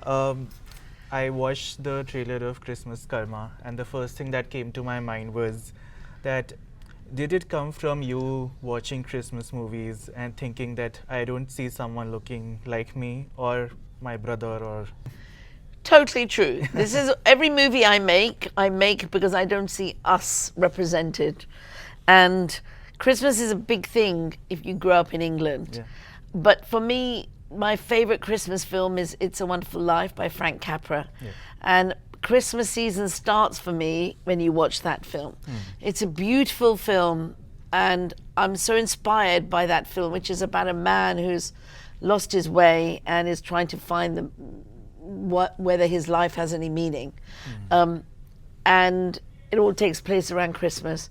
Um, I watched the trailer of Christmas Karma, and the first thing that came to my mind was that did it come from you watching Christmas movies and thinking that I don't see someone looking like me or my brother or. Totally true. This is every movie I make because I don't see us represented. And Christmas is a big thing if you grew up in England. Yeah. But for me, my favorite Christmas film is It's a Wonderful Life by Frank Capra. Yeah. And Christmas season starts for me when you watch that film. It's a beautiful film, and I'm so inspired by that film, which is about a man who's lost his way and is trying to find whether his life has any meaning. And it all takes place around Christmas.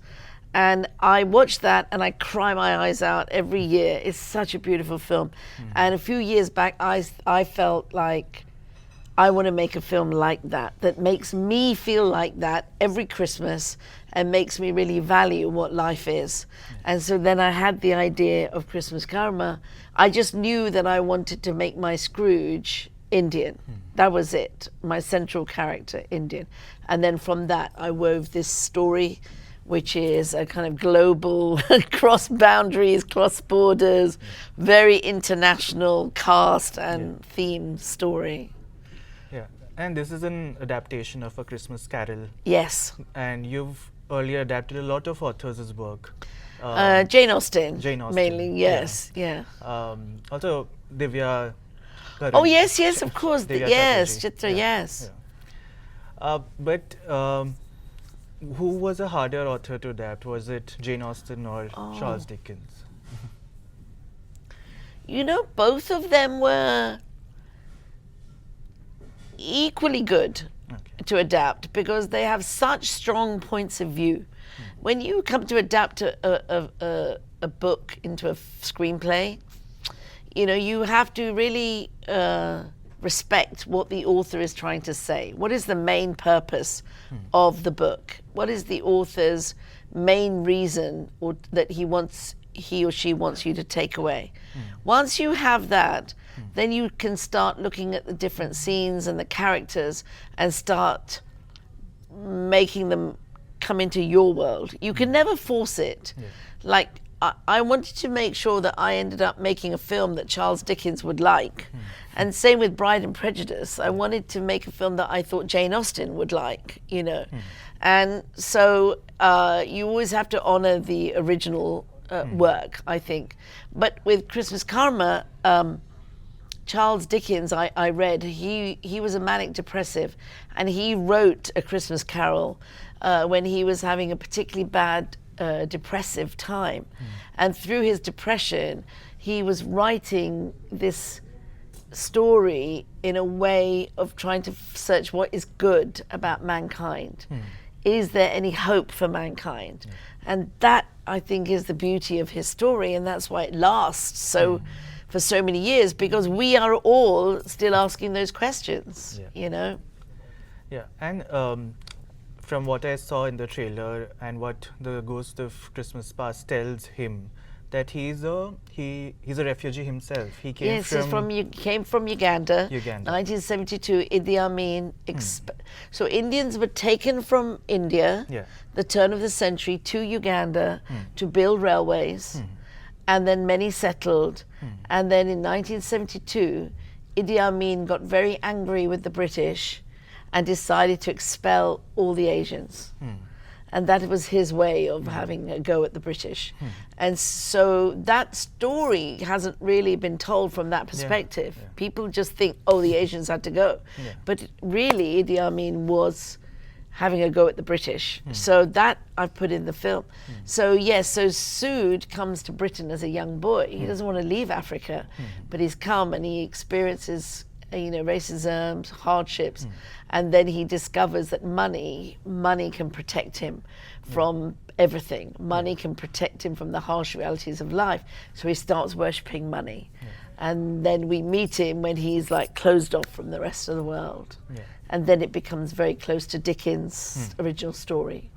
And I watch that and I cry my eyes out every year. It's such a beautiful film. And a few years back, I felt like I want to make a film like that makes me feel like that every Christmas and makes me really value what life is. And so then I had the idea of Christmas Karma. I just knew that I wanted to make my Scrooge Indian. That was it, my central character, Indian. And then from that, I wove this story, which is a kind of global, cross boundaries, cross borders, very international cast and theme story. Yeah, and this is an adaptation of A Christmas Carol. Yes. And you've earlier adapted a lot of authors' work. Jane Austen. Jane Austen. Mainly, yes, yeah. Also, Divya. Oh, yes, of course. Divya Yes, Chatterjee. Chitra, yes. But who was a harder author to adapt? Was it Jane Austen or Charles Dickens? You know, both of them were equally good to adapt because they have such strong points of view. When you come to adapt a book into a screenplay, you know, you have to really respect what the author is trying to say. What is the main purpose of the book? What is the author's main reason that he or she wants you to take away? Once you have that, then you can start looking at the different scenes and the characters and start making them come into your world. You can never force it. Like, I wanted to make sure that I ended up making a film that Charles Dickens would like. And same with Bride and Prejudice. I wanted to make a film that I thought Jane Austen would like, you know. And so you always have to honor the original work, I think. But with Christmas Karma, Charles Dickens, I read, he was a manic depressive, and he wrote A Christmas Carol when he was having a particularly bad depressive time. And through his depression, he was writing this story in a way of trying to search what is good about mankind. Is there any hope for mankind? And that, I think, is the beauty of his story, and that's why it lasts for so many years, because we are all still asking those questions, you know? Yeah, and from what I saw in the trailer and what the Ghost of Christmas Past tells him, that he's a refugee himself. He came came from Uganda. 1972, Idi Amin. So Indians were taken from India, the turn of the century, to Uganda to build railways, and then many settled. And then in 1972, Idi Amin got very angry with the British and decided to expel all the Asians. And that was his way of having a go at the British. And so that story hasn't really been told from that perspective. People just think, oh, the Asians had to go. But really, Idi Amin was having a go at the British. So that I've put in the film. So yes, so Sood comes to Britain as a young boy. He doesn't want to leave Africa, but he's come and he experiences racism, hardships, and then he discovers that money can protect him from everything. Money can protect him from the harsh realities of life. So he starts worshipping money. And then we meet him when he's like closed off from the rest of the world. And then it becomes very close to Dickens' original story.